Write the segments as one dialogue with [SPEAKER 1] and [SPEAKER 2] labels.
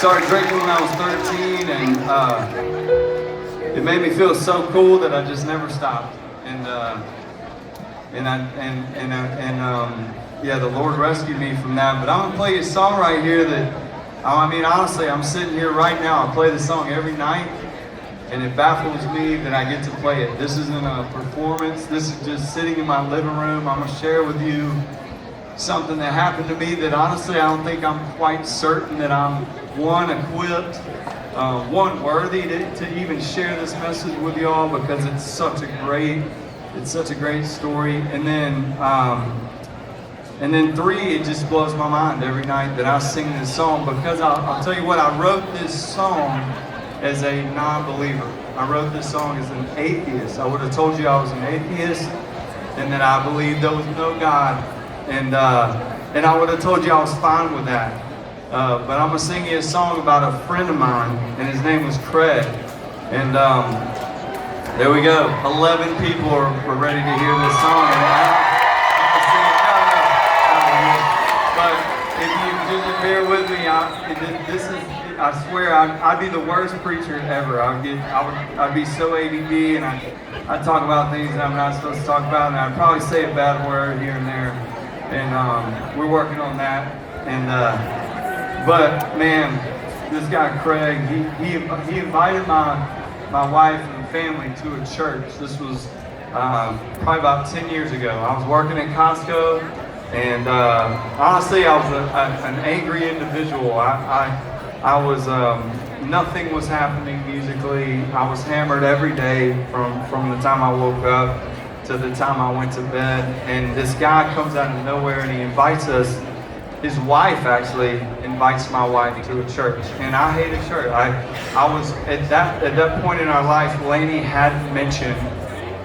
[SPEAKER 1] started drinking when I was 13, and it made me feel so cool that I just never stopped. Yeah, the Lord rescued me from that. But I'm gonna play a song right here that, I mean, honestly, I'm sitting here right now. I play this song every night, and it baffles me that I get to play it. This isn't a performance. This is just sitting in my living room. I'm gonna share with you something that happened to me that honestly I don't think I'm quite certain that I'm equipped, worthy to even share this message with y'all, because it's such a great story. And then three, it just blows my mind every night that I sing this song, because I'll tell you what, I wrote this song as a non-believer. I wrote this song as an atheist. I would have told you I was an atheist and that I believed there was no God, and I would have told you I was fine with that. But I'm gonna sing you a song about a friend of mine, and his name was Craig. And there we go. 11 people are ready to hear this song. And I'm gonna sing it. But if you just bear with me, I swear I'd be the worst preacher ever. I'd be so ADD, and I'd talk about things that I'm not supposed to talk about, and I'd probably say a bad word here and there. And we're working on that. And but man, this guy Craig, he invited my wife and family to a church. This was probably about 10 years ago. I was working at Costco, and honestly, I was an angry individual. I was nothing was happening musically. I was hammered every day from the time I woke up to the time I went to bed. And this guy comes out of nowhere and he invites us. His wife actually invites my wife to a church, and I hated church. I was at that point in our life, Lainey hadn't mentioned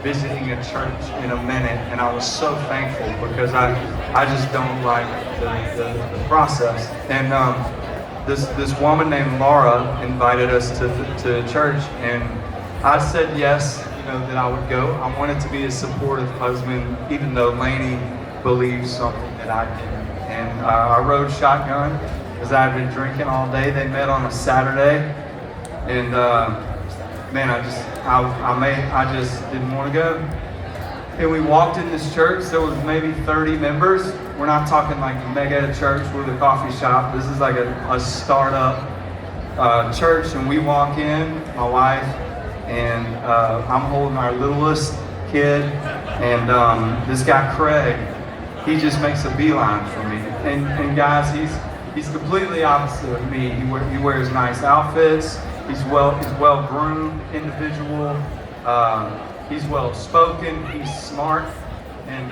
[SPEAKER 1] visiting a church in a minute, and I was so thankful, because I just don't like the process. And this woman named Laura invited us to church, and I said yes, that I would go. I wanted to be a supportive husband, even though Lainey believed something that I didn't. And I rode shotgun because I had been drinking all day. They met on a Saturday, and man, I just didn't want to go. And we walked in this church. There was maybe 30 members. We're not talking like mega church. We're the coffee shop. This is like a startup church. And we walk in, my wife, and I'm holding our littlest kid, and this guy Craig, he just makes a beeline for me. And guys, he's completely opposite of me. He wears nice outfits. He's well groomed individual. He's well spoken. He's smart. And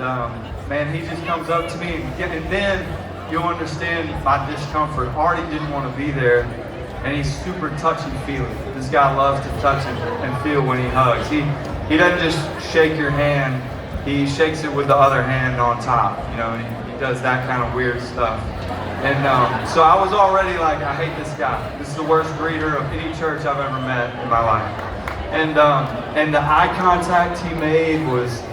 [SPEAKER 1] man, he just comes up to me, and then you'll understand my discomfort. Artie didn't want to be there, and he's super touchy-feely. This guy loves to touch and feel when he hugs. He doesn't just shake your hand. He shakes it with the other hand on top, and he does that kind of weird stuff. And so I was already like, I hate this guy. This is the worst greeter of any church I've ever met in my life. And the eye contact he made was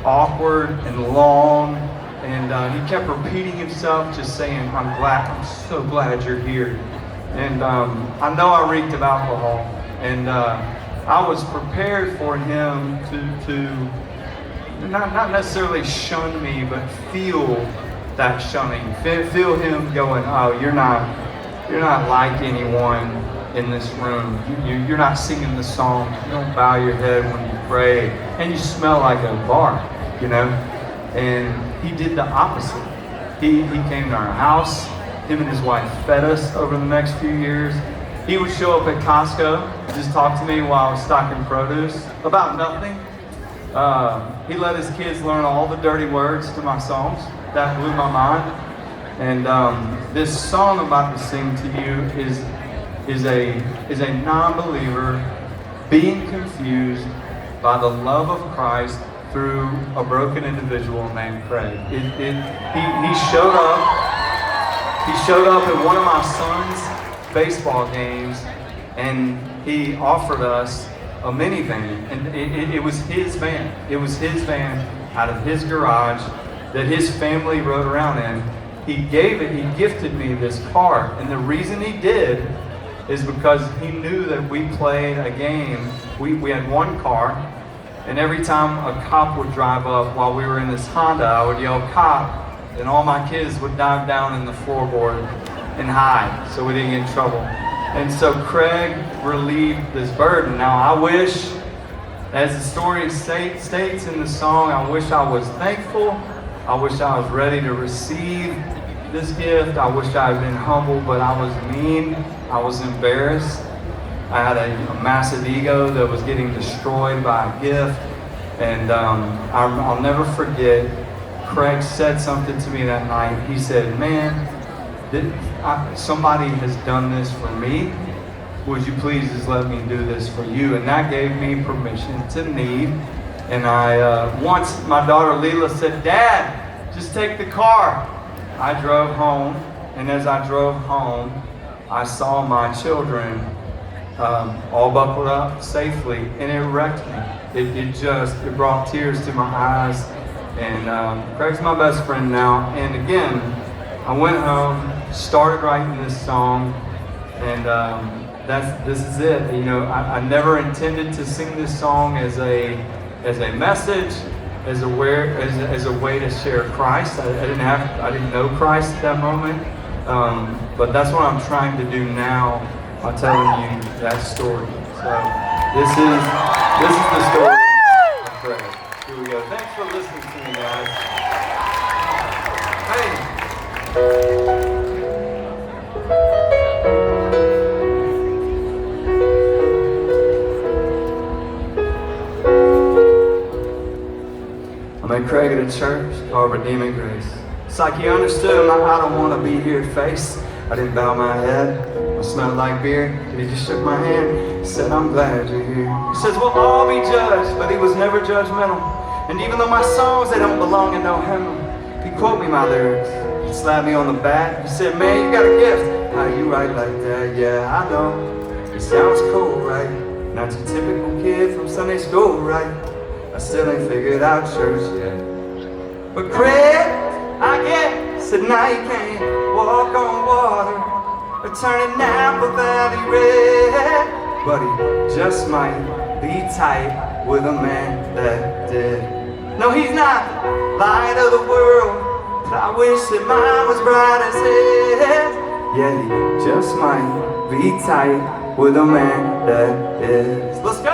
[SPEAKER 1] awkward and long, and he kept repeating himself, just saying, I'm so glad you're here. And I know I reeked of alcohol, and I was prepared for him to not necessarily shun me, but feel that shunning. Feel him going, oh, you're not like anyone in this room. You're not singing the song. You don't bow your head when you pray, and you smell like a bar, And he did the opposite. He came to our house. Him and his wife fed us over the next few years. He would show up at Costco, just talk to me while I was stocking produce about nothing. He let his kids learn all the dirty words to my songs. That blew my mind. And this song I'm about to sing to you is a non-believer being confused by the love of Christ through a broken individual named Craig. He showed up. He showed up at one of my son's baseball games, and he offered us a minivan, and it was his van. It was his van out of his garage that his family rode around in. he gifted me this car. And the reason he did is because he knew that we played a game. We had one car, and every time a cop would drive up while we were in this Honda, I would yell, "Cop," and all my kids would dive down in the floorboard and hide so we didn't get in trouble. And so Craig relieved this burden. Now I wish, as the story states in the song, I wish I was thankful. I wish I was ready to receive this gift. I wish I had been humble, but I was mean. I was embarrassed. I had a massive ego that was getting destroyed by a gift. And I'll never forget, Craig said something to me that night. He said, "Man, somebody has done this for me. Would you please just let me do this for you?" And that gave me permission to need. And once my daughter Leela said, "Dad, just take the car." I drove home, and as I drove home, I saw my children all buckled up safely, and it wrecked me. It brought tears to my eyes. And Craig's my best friend now. And again, I went home, started writing this song, and this is it. You know, I never intended to sing this song as a message, as a way to share Christ. I didn't know Christ at that moment, but that's what I'm trying to do now by telling you that story. So this is the story of Craig. Here we go. Thanks for listening to me, guys. Hey. I met Craig at a church called Redeeming Grace. It's like he understood my "I don't want to be here" face. I didn't bow my head. I smelled like beer. And he just shook my hand. He said, "I'm glad you're here." He says, "We'll all be judged," but he was never judgmental. And even though my songs, they don't belong in no hymnal, he quote me my lyrics. He slapped me on the back. He said, "Man, you got a gift. How you write like that? Yeah, I know. It sounds cool, right? Not your typical kid from Sunday school, right? I still ain't figured out church yet. But Craig, I guess at night can't walk on water or turn a Napa Valley red. But he just might be tight with a man that did. No, he's not the light of the world, but I wish that mine was bright as his. Yeah, he just might be tight with a man that is. Let's go!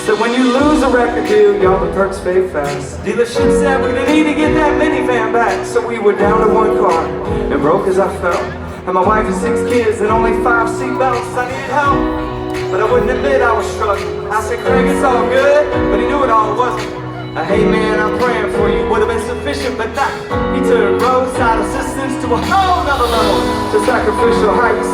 [SPEAKER 1] So when you lose a record deal, y'all, the perks fade fast. Dealership said we didn't need to get that minivan back. So we were down to one car, and broke as I felt. And my wife and 6 kids, and only 5 seatbelts. I needed help, but I wouldn't admit I was struggling. I said, "Craig, it's all good," but he knew it all wasn't. "Hey man, I'm praying for you," would have been sufficient, but not. He took roadside assistance to a whole nother level, to sacrificial heights.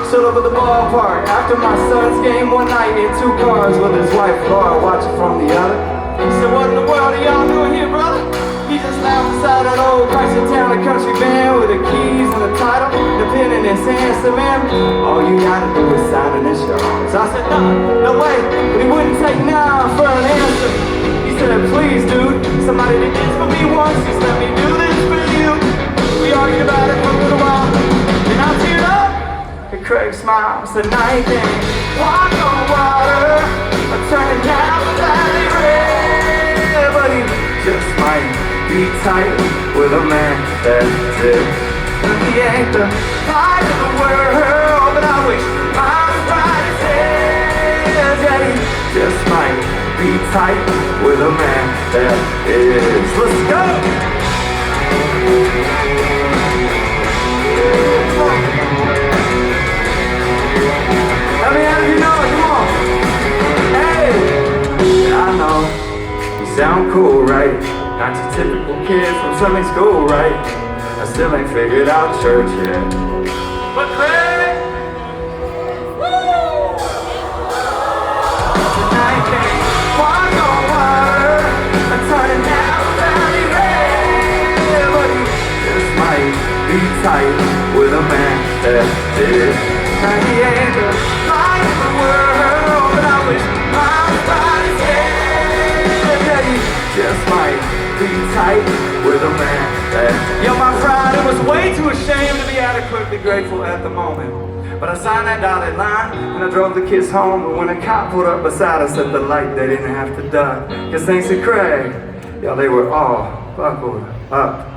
[SPEAKER 1] Stood up at the ballpark after my son's game one night in 2 cars with his wife Laura watching from the other. He said, "What in the world are y'all doing here, brother?" He just laughed beside an old Chrysler Town and Country van with the keys and the title, the pen in his hand. Said, "Man, all you gotta do is sign an insurance." So I said, no way," but he wouldn't take nah for an answer. He said, "Please, dude, somebody did this for me once, just let me do this for you." We argued about it for a little while, and I teared up. And Craig smiled, said, "Night can't walk on water, or turning down the valley red, but he just might be tight with a man that's it. And he ain't the light of the world, but I wish I was bright as his. Yeah, he just might be tight with a man that is." Let's go! Let me have you know it, come on. Hey, I know you sound cool, right? Not your typical kid from Sunday school, right? I still ain't figured out church yet. But Craig, woo! Tonight can't walk on water, I'm turning down the valley red, but he just might be tight with a man that did. And he ain't the light of the world, but I wish I was bright as hell. Yeah, he
[SPEAKER 2] just might be tight with a man. Yo, my Friday was way too ashamed to be adequately grateful at the moment. But I signed that dotted line and I drove the kids home. But when a cop pulled up beside us at the light, they didn't have to duck. Cause thanks to Craig, yo, they were all buckled up.